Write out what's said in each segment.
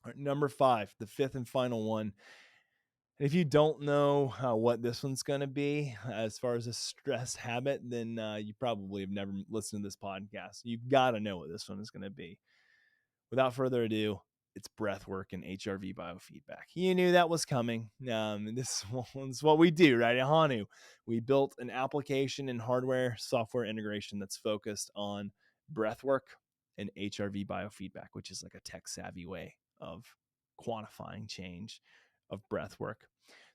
All right, number 5, the fifth and final one. If you don't know what this one's going to be as far as a stress habit, then you probably have never listened to this podcast. You've got to know what this one is going to be. Without further ado, it's breathwork and HRV biofeedback. You knew that was coming. This one's what we do, right? At Hanu, we built an application and hardware software integration that's focused on breathwork and HRV biofeedback, which is like a tech savvy way of quantifying change of breathwork.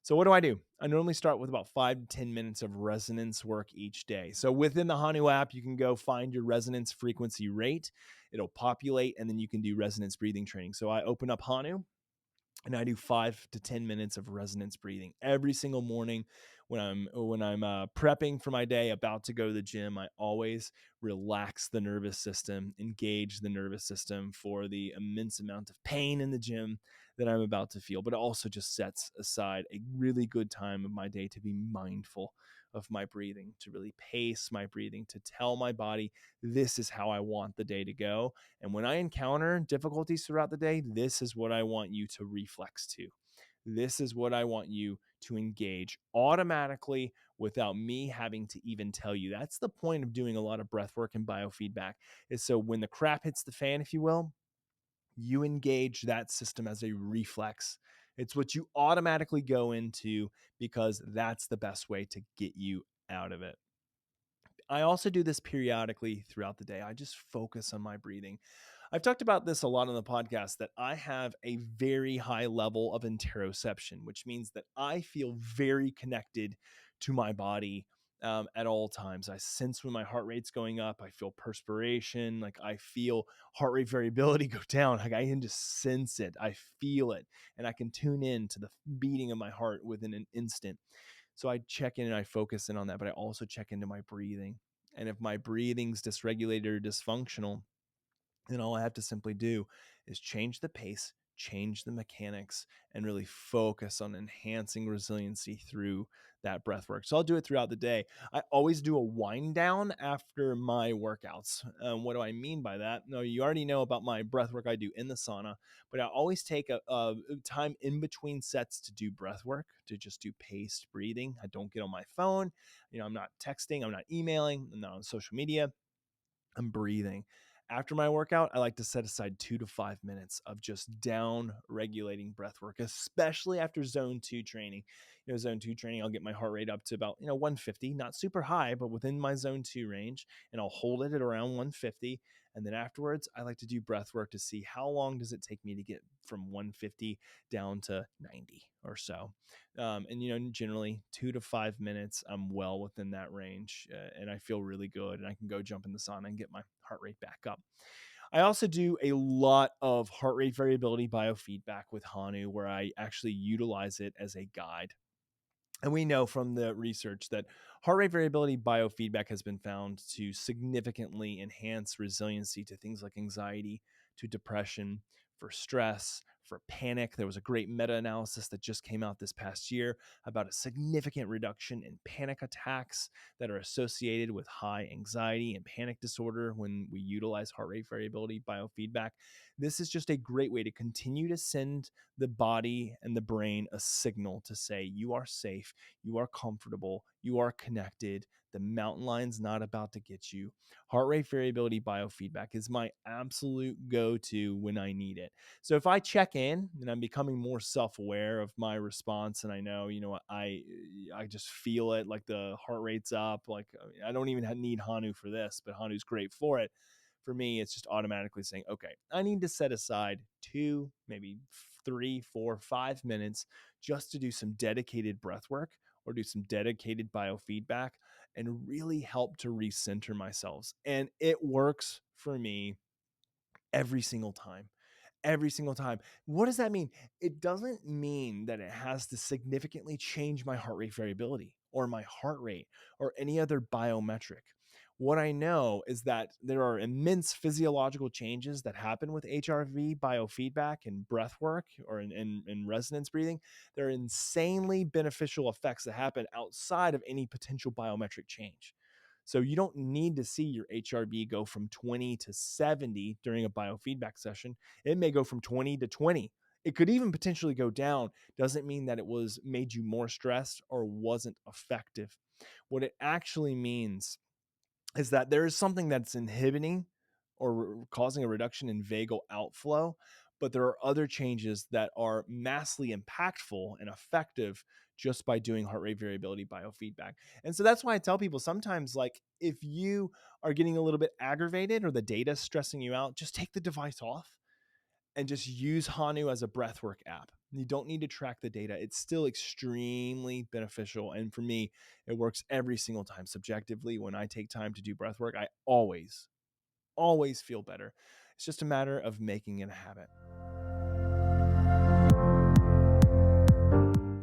So what do? I normally start with about 5 to 10 minutes of resonance work each day. So within the Hanu app, you can go find your resonance frequency rate. It'll populate, and then you can do resonance breathing training. So I open up Hanu, and I do 5 to 10 minutes of resonance breathing every single morning when I'm prepping for my day, about to go to the gym. I always relax the nervous system, engage the nervous system for the immense amount of pain in the gym that I'm about to feel. But it also just sets aside a really good time of my day to be mindful of my breathing, to really pace my breathing, to tell my body this is how I want the day to go. And when I encounter difficulties throughout the day, this is what I want you to reflex to. This is what I want you to engage automatically without me having to even tell you. That's the point of doing a lot of breath work and biofeedback, is so when the crap hits the fan, if you will, you engage that system as a reflex. It's what you automatically go into because that's the best way to get you out of it. I also do this periodically throughout the day. I just focus on my breathing. I've talked about this a lot on the podcast, that I have a very high level of interoception, which means that I feel very connected to my body at all times. I sense when my heart rate's going up. I feel perspiration. Like I feel heart rate variability go down. Like I can just sense it. I feel it. And I can tune in to the beating of my heart within an instant. So I check in and I focus in on that, but I also check into my breathing. And if my breathing's dysregulated or dysfunctional, then all I have to simply do is change the pace, change the mechanics, and really focus on enhancing resiliency through that breath work. So I'll do it throughout the day. I always do a wind down after my workouts. What do I mean by that? No, you already know about my breath work I do in the sauna, but I always take a time in between sets to do breath work, to just do paced breathing. I don't get on my phone. I'm not texting, I'm not emailing, I'm not on social media. I'm breathing. After my workout, I like to set aside 2 to 5 minutes of just down regulating breath work, especially after zone 2 training. Zone 2 training, I'll get my heart rate up to about, 150, not super high, but within my zone 2 range, and I'll hold it at around 150. And then afterwards, I like to do breath work to see how long does it take me to get from 150 down to 90 or so. And generally 2 to 5 minutes, I'm well within that range, and I feel really good, and I can go jump in the sauna and get my heart rate back up. I also do a lot of heart rate variability biofeedback with Hanu, where I actually utilize it as a guide. And we know from the research that heart rate variability biofeedback has been found to significantly enhance resiliency to things like anxiety, to depression, for stress, for panic. There was a great meta-analysis that just came out this past year about a significant reduction in panic attacks that are associated with high anxiety and panic disorder when we utilize heart rate variability biofeedback. This is just a great way to continue to send the body and the brain a signal to say you are safe, you are comfortable, you are connected. The mountain lion's not about to get you. Heart rate variability biofeedback is my absolute go-to when I need it. So if I check in and I'm becoming more self-aware of my response, and I know, I just feel it, like the heart rate's up, like I don't even need Hanu for this, but Hanu's great for it. For me, it's just automatically saying, okay, I need to set aside 2, maybe 3, 4, 5 minutes just to do some dedicated breath work or do some dedicated biofeedback and really help to recenter myself. And it works for me every single time. Every single time. What does that mean? It doesn't mean that it has to significantly change my heart rate variability or my heart rate or any other biometric. What I know is that there are immense physiological changes that happen with HRV biofeedback and breath work or in resonance breathing. There are insanely beneficial effects that happen outside of any potential biometric change. So you don't need to see your HRV go from 20 to 70 during a biofeedback session. It may go from 20 to 20. It could even potentially go down. Doesn't mean that it was made you more stressed or wasn't effective. What it actually means is that there is something that's inhibiting or causing a reduction in vagal outflow, but there are other changes that are massively impactful and effective just by doing heart rate variability biofeedback. And so that's why I tell people sometimes, like, if you are getting a little bit aggravated or the data is stressing you out, just take the device off and just use Hanu as a breathwork app. You don't need to track the data. It's still extremely beneficial. And for me, it works every single time subjectively. When I take time to do breathwork, I always feel better. It's just a matter of making it a habit.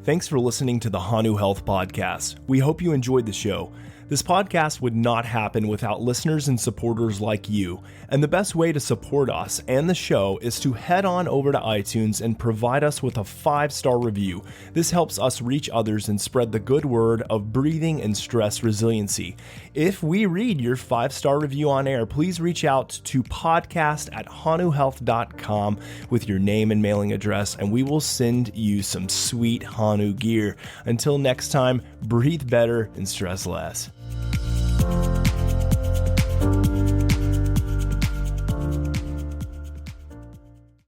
Thanks for listening to the Hanu Health Podcast. We hope you enjoyed the show. This podcast would not happen without listeners and supporters like you. And the best way to support us and the show is to head on over to iTunes and provide us with a 5-star review. This helps us reach others and spread the good word of breathing and stress resiliency. If we read your 5-star review on air, please reach out to podcast@hanuhealth.com with your name and mailing address, and we will send you some sweet Hanu gear. Until next time, breathe better and stress less.